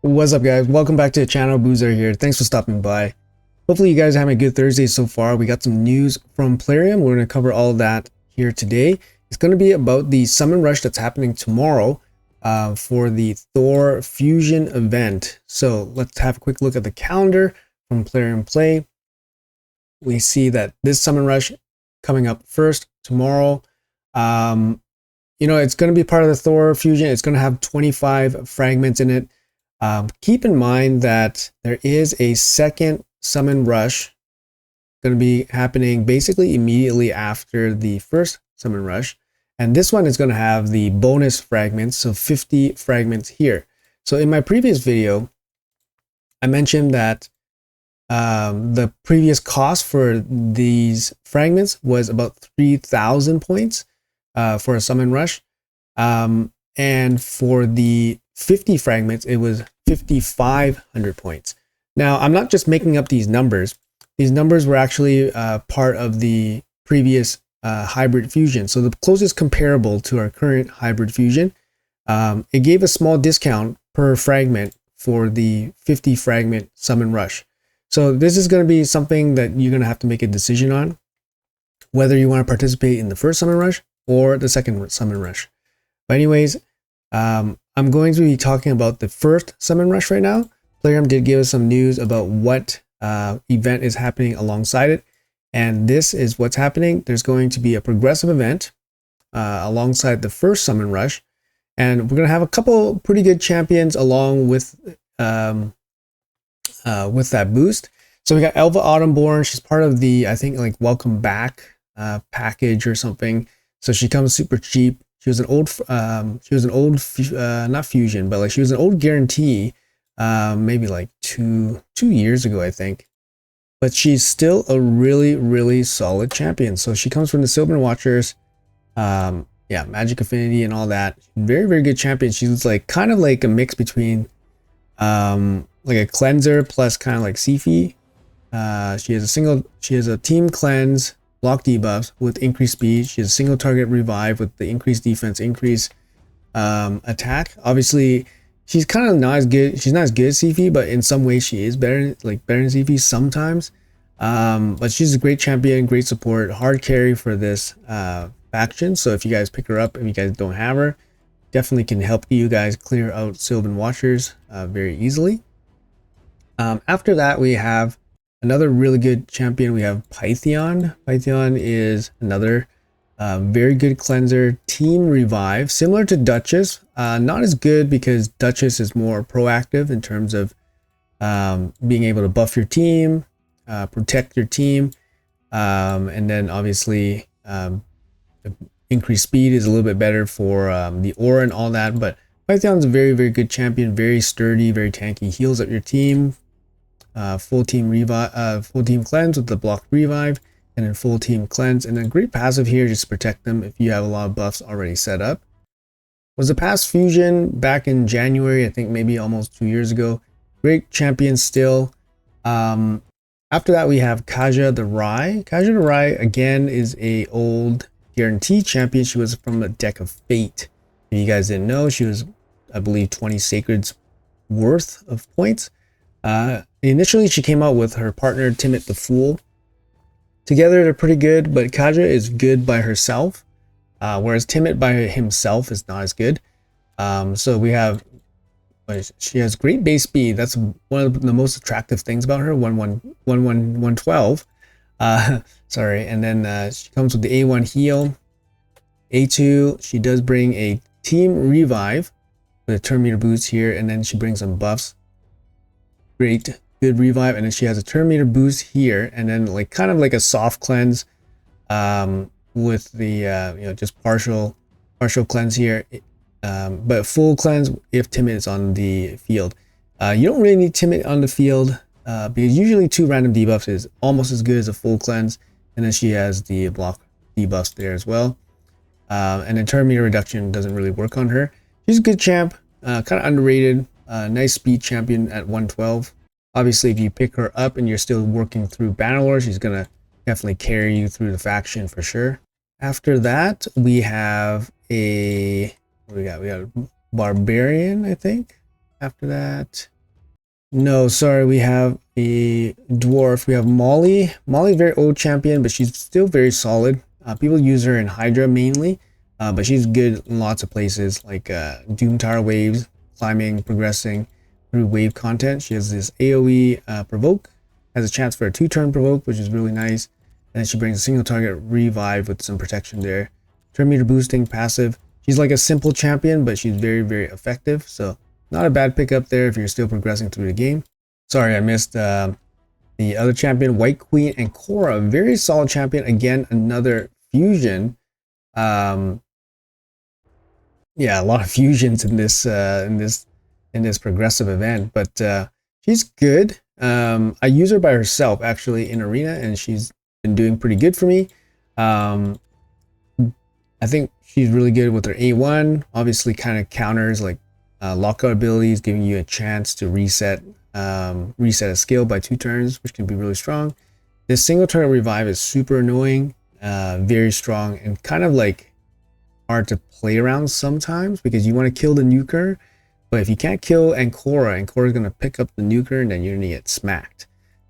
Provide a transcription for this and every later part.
What's up, guys? Welcome back to the channel. Boozer here. Thanks for stopping by. Hopefully you guys are having a good Thursday so far. We got some news from Plarium. We're going to cover all of that here today. It's going to be about the summon rush that's happening tomorrow for the Thor Fusion event. So let's have a quick look at the calendar from Plarium Play. We see that this summon rush coming up first tomorrow. It's going to be part of the Thor Fusion. It's going to have 25 fragments in it. Keep in mind that there is a second summon rush going to be happening basically immediately after the first summon rush. And this one is going to have the bonus fragments, so 50 fragments here. So in my previous video, I mentioned that the previous cost for these fragments was about 3,000 points for a summon rush. And for the 50 fragments, it was 5,500 points. Now, I'm not just making up these numbers. These numbers were actually part of the previous hybrid fusion. So the closest comparable to our current hybrid fusion, it gave a small discount per fragment for the 50 fragment summon rush. So this is going to be something that you're going to have to make a decision on, whether you want to participate in the first summon rush or the second summon rush. But anyways, I'm going to be talking about the first summon rush right now. Plarium did give us some news about what event is happening alongside it. And this is what's happening. There's going to be a progressive event alongside the first summon rush. And we're going to have a couple pretty good champions along with that boost. So we got Elva Autumnborn. She's part of the, I think, like welcome back package or something. So she comes super cheap. She was an old, not fusion, but like she was an old guarantee, maybe like two years ago, I think. But she's still a really, really solid champion. So she comes from the Sylvan Watchers, yeah, Magic Affinity and all that. Very, very good champion. She's like kind of like a mix between, like a cleanser plus kind of like Sifi. She has a team cleanse, block debuffs with increased speed. She has a single target revive with the increased defense, increased attack. Obviously, she's kind of not as good. She's not as good as Sifi, but in some ways she is better, like better than Sifi sometimes. But she's a great champion, great support, hard carry for this faction. So if you guys pick her up, if you guys don't have her, definitely can help you guys clear out Sylvan Watchers very easily. After that, we have another really good champion. We have Pythion. Pythion is another very good cleanser, team revive, similar to Duchess. Not as good because Duchess is more proactive in terms of being able to buff your team, protect your team, and then obviously increased speed is a little bit better for the aura and all that. But Pythion's a very, very good champion, very sturdy, very tanky, heals up your team. Full team revive, full team cleanse with the block revive, and then full team cleanse, and then great passive here just to protect them if you have a lot of buffs already set up. Was a past fusion back in January, I think maybe almost 2 years ago. Great champion still. After that we have Kaja the Rai. Kaja the Rai again is a old guarantee champion. She was from a deck of Fate. If you guys didn't know, she was, I believe, 20 sacreds worth of points. Initially she came out with her partner Timid the Fool. Together they're pretty good, but Kaja is good by herself, whereas Timid by himself is not as good. So we have, she has great base speed. That's one of the most attractive things about her. 112. Sorry, and then she comes with the A1 heal. A2, she does bring a team revive with a turn meter boost here, and then she brings some buffs. Great, good revive, and then she has a turn meter boost here, and then like kind of like a soft cleanse with the just partial cleanse here, but full cleanse if Timid is on the field. You don't really need Timid on the field because usually 2 random debuffs is almost as good as a full cleanse, and then she has the block debuffs there as well, and then turn meter reduction doesn't really work on her. She's a good champ, kind of underrated. Nice speed champion at 112. Obviously, if you pick her up and you're still working through Bannerlord, she's gonna definitely carry you through the faction for sure. After that, we have a, what do we got? We got a Barbarian, I think. after that? No, sorry, we have a dwarf. We have Molly. Molly's very old champion, but she's still very solid. People use her in Hydra mainly, but she's good in lots of places like Doom Tower waves, climbing, progressing through wave content. She has this AoE provoke, has a chance for a 2-turn provoke, which is really nice. And then she brings a single target revive with some protection there. Turn meter boosting passive. She's like a simple champion, but she's very, very effective. So not a bad pickup there if you're still progressing through the game. Sorry, I missed the other champion, White Queen and Korra. Very solid champion. Again, another fusion. Yeah, a lot of fusions in this progressive event, but she's good. I use her by herself actually in arena, and she's been doing pretty good for me. I think she's really good with her A1. Obviously, kind of counters like lockout abilities, giving you a chance to reset a skill by 2 turns, which can be really strong. This single turn revive is super annoying, very strong, and kind of like hard to play around sometimes because you want to kill the nuker, but if you can't kill Ancora is going to pick up the nuker and then you're going to get smacked.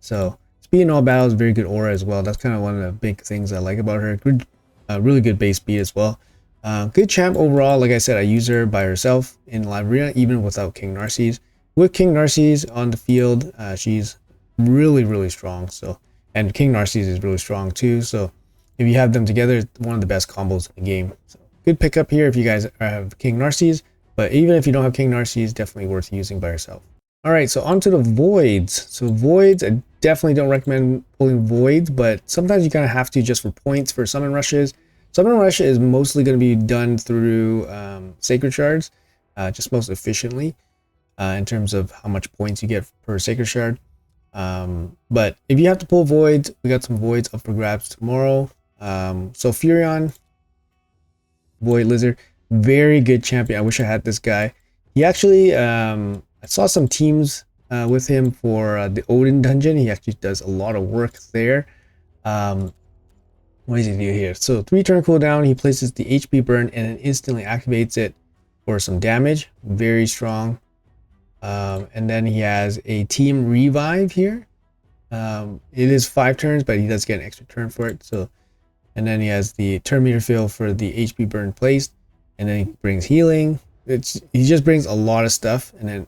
So speed in all battles, very good aura as well. That's kind of one of the big things I like about her. Good, really good base speed as well. Good champ overall. Like I said, I use her by herself in live arena, even without King Narcisse. With King Narcisse on the field, she's really, really strong. So, and King Narcisse is really strong too. So if you have them together, it's one of the best combos in the game. So good pickup here if you guys have King Narcisse. But even if you don't have King Narcisse, definitely worth using by yourself. All right, so onto the voids. So voids, I definitely don't recommend pulling voids, but sometimes you kind of have to just for points for summon rushes. Summon rush is mostly going to be done through sacred shards, just most efficiently in terms of how much points you get per sacred shard. But if you have to pull voids, we got some voids up for grabs tomorrow. So Furion, Void Lizard, very good champion. I wish I had this guy. He actually, I saw some teams with him for the Odin dungeon. He actually does a lot of work there. What does he do here? So 3-turn cooldown, he places the HP burn and then instantly activates it for some damage. Very strong. And then he has a team revive here. It is 5 turns, but he does get an extra turn for it. So, and then he has the turn meter fill for the HP burn placed, and then he brings healing. He just brings a lot of stuff, and then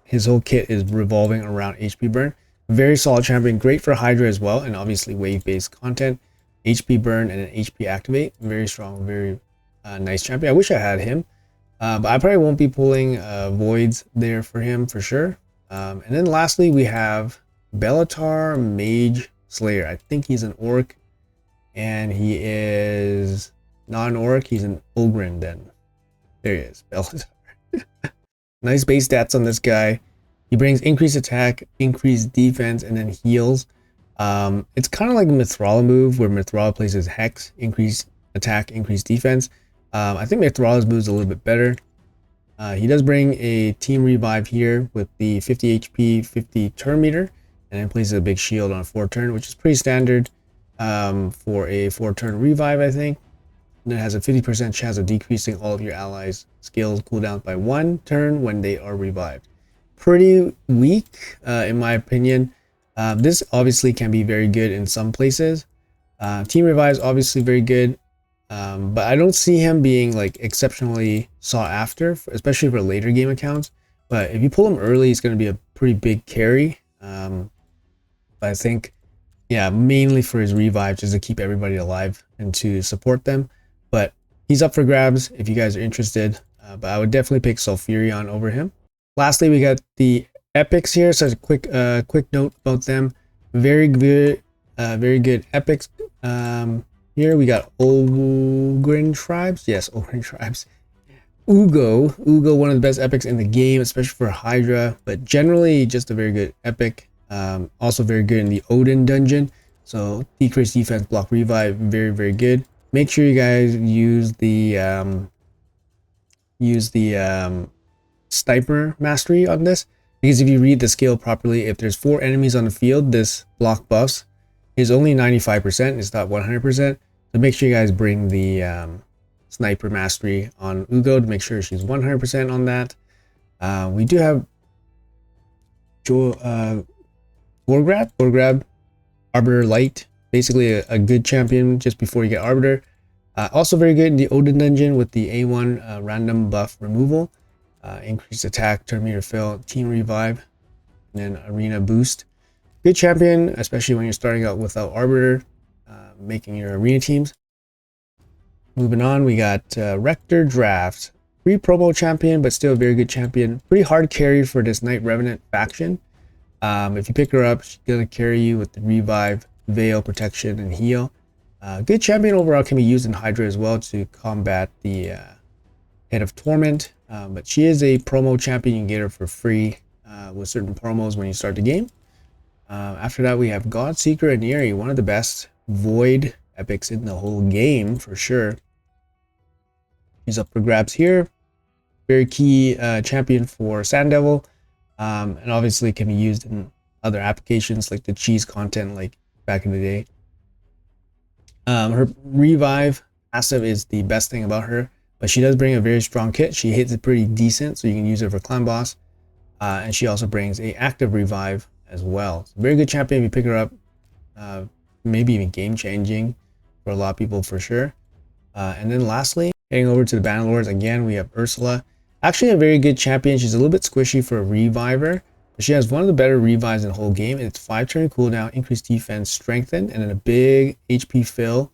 his whole kit is revolving around HP burn. Very solid champion, great for Hydra as well, and obviously wave-based content. HP burn and an HP activate. Very strong, very nice champion. I wish I had him, but I probably won't be pulling voids there for him for sure. And then lastly, we have Bellatar Mage Slayer. I think he's an orc, and he is not an orc. He's an Ogren then. There he is, Bellatar. Nice base stats on this guy. He brings increased attack, increased defense, and then heals. It's kind of like a Mithrala move where Mithrala places Hex, increase attack, increase defense. I think Mithrala's move is a little bit better. He does bring a team revive here with the 50 HP, 50 turn meter, and then places a big shield on a 4-turn, which is pretty standard for a 4-turn revive, I think. And it has a 50% chance of decreasing all of your allies' skills cooldown by 1 turn when they are revived. Pretty weak, in my opinion. This obviously can be very good in some places. Team revive is obviously very good, but I don't see him being like exceptionally sought after, especially for later game accounts. But if you pull him early, he's going to be a pretty big carry. But I think, yeah, mainly for his revive, just to keep everybody alive and to support them. But he's up for grabs if you guys are interested. But I would definitely pick Sulfurion over him. Lastly, we got the epics here. So a quick note about them. Very good epics. Here we got Ogren tribes. Yes, Ogren tribes. Ugo, one of the best epics in the game, especially for Hydra, but generally just a very good epic. Also very good in the Odin dungeon. So decrease defense, block revive, very, very good. Make sure you guys use the sniper mastery on this, because if you read the skill properly, if there's 4 enemies on the field, this block buffs is only 95%. It's not 100%. So make sure you guys bring the sniper mastery on Ugo to make sure she's 100% on that. We do have Thor grab, Arbiter Light, basically a good champion just before you get Arbiter. Also very good in the Odin dungeon with the A1 random buff removal, increased attack, turn meter fill, team revive, and then arena boost. Good champion, especially when you're starting out without Arbiter, making your arena teams. Moving on, we got Rector Draft. Free promo champion, but still a very good champion. Pretty hard carry for this Knight Revenant faction. If you pick her up, she's going to carry you with the Revive, Veil, Protection, and Heal. Good champion overall, can be used in Hydra as well to combat the Head of Torment. But she is a promo champion. You can get her for free with certain promos when you start the game. After that, we have Godseeker and Eerie, one of the best Void epics in the whole game for sure. He's up for grabs here. Very key champion for Sand Devil, and obviously can be used in other applications like the cheese content, like back in the day. Her revive passive is the best thing about her, but she does bring a very strong kit. She hits it pretty decent, so you can use her for clan boss, and she also brings a active revive as well. So very good champion if you pick her up. Maybe even game changing for a lot of people for sure. And then lastly, heading over to the Bannerlords, again we have Ursula. Actually a very good champion. She's a little bit squishy for a reviver, but she has one of the better revives in the whole game. It's 5-turn cooldown, increased defense, strengthen, and then a big HP fill.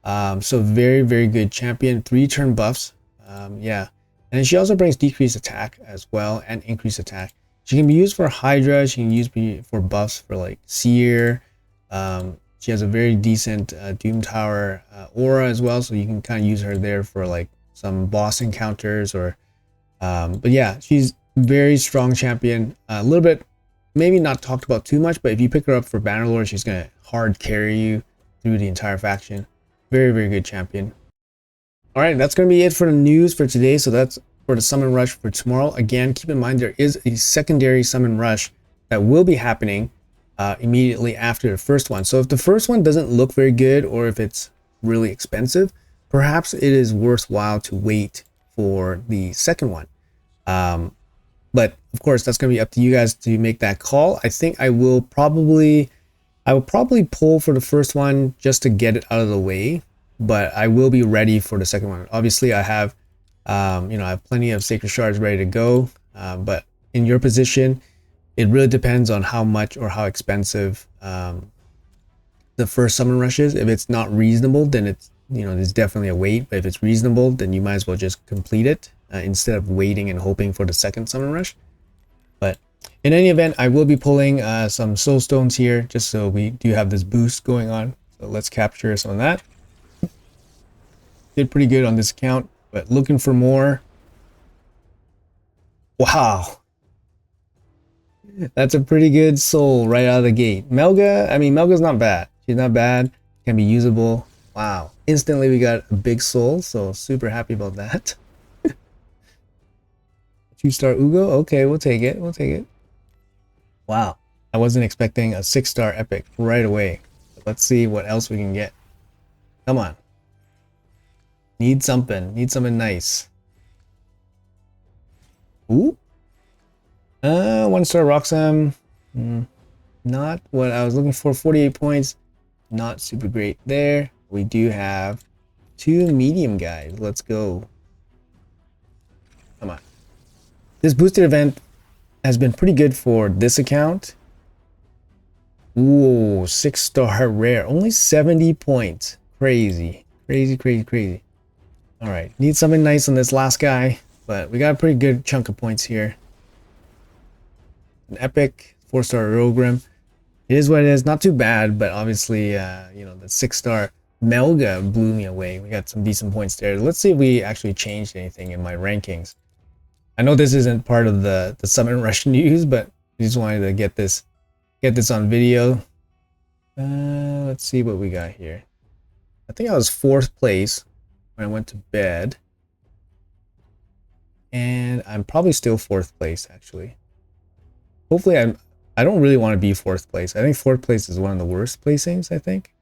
So very, very good champion. 3-turn buffs. Yeah. And then she also brings decreased attack as well and increased attack. She can be used for Hydra. She can use for buffs for like Seer. She has a very decent Doom Tower aura as well, so you can kind of use her there for like some boss encounters or but yeah, she's very strong champion. A little bit maybe not talked about too much, but if you pick her up for Bannerlord, she's gonna hard carry you through the entire faction. Very, very good champion. All right, that's gonna be it for the news for today. So that's for the summon rush for tomorrow. Again, keep in mind there is a secondary summon rush that will be happening immediately after the first one. So if the first one doesn't look very good, or if it's really expensive, perhaps it is worthwhile to wait for the second one. But of course, that's going to be up to you guys to make that call. I think I will probably pull for the first one just to get it out of the way, but I will be ready for the second one. Obviously, I have I have plenty of sacred shards ready to go, but in your position, it really depends on how much or how expensive the first summon rush is. If it's not reasonable, then it's there's definitely a wait. But if it's reasonable, then you might as well just complete it instead of waiting and hoping for the second summon rush. But in any event, I will be pulling some soul stones here just so we do have this boost going on. So let's capture some of that. Did pretty good on this account, but looking for more. Wow. That's a pretty good soul right out of the gate. Melga's not bad. She's not bad. Can be usable. Wow. Instantly we got a big soul, so super happy about that. 2-star Ugo. Okay, we'll take it. We'll take it. Wow. I wasn't expecting a 6-star epic right away. Let's see what else we can get. Come on. Need something. Need something nice. Ooh. 1-star Roxanne. Not what I was looking for. 48 points. Not super great there. We do have 2 medium guys. Let's go. Come on. This boosted event has been pretty good for this account. Ooh, 6-star rare. Only 70 points. Crazy. Crazy, crazy, crazy. Alright. Need something nice on this last guy. But we got a pretty good chunk of points here. An epic 4-star Rogrim. It is what it is. Not too bad, but obviously, the 6-star Melga blew me away. We got some decent points there. Let's see if we actually changed anything in my rankings. I know this isn't part of the summon rush news, but I just wanted to get this on video. Let's see what we got here. I think I was 4th place when I went to bed, and I'm probably still 4th place actually. Hopefully I don't really want to be 4th place. I think 4th place is one of the worst placings, I think.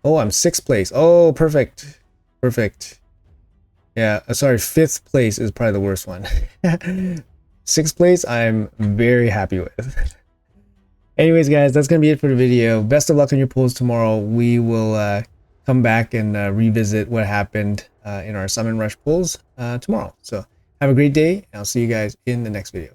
Oh, I'm 6th place. Oh, perfect. Perfect. Yeah, sorry, 5th place is probably the worst one. 6th place, I'm very happy with. Anyways, guys, that's going to be it for the video. Best of luck on your pulls tomorrow. We will come back and revisit what happened in our Summon Rush pulls tomorrow. So have a great day, and I'll see you guys in the next video.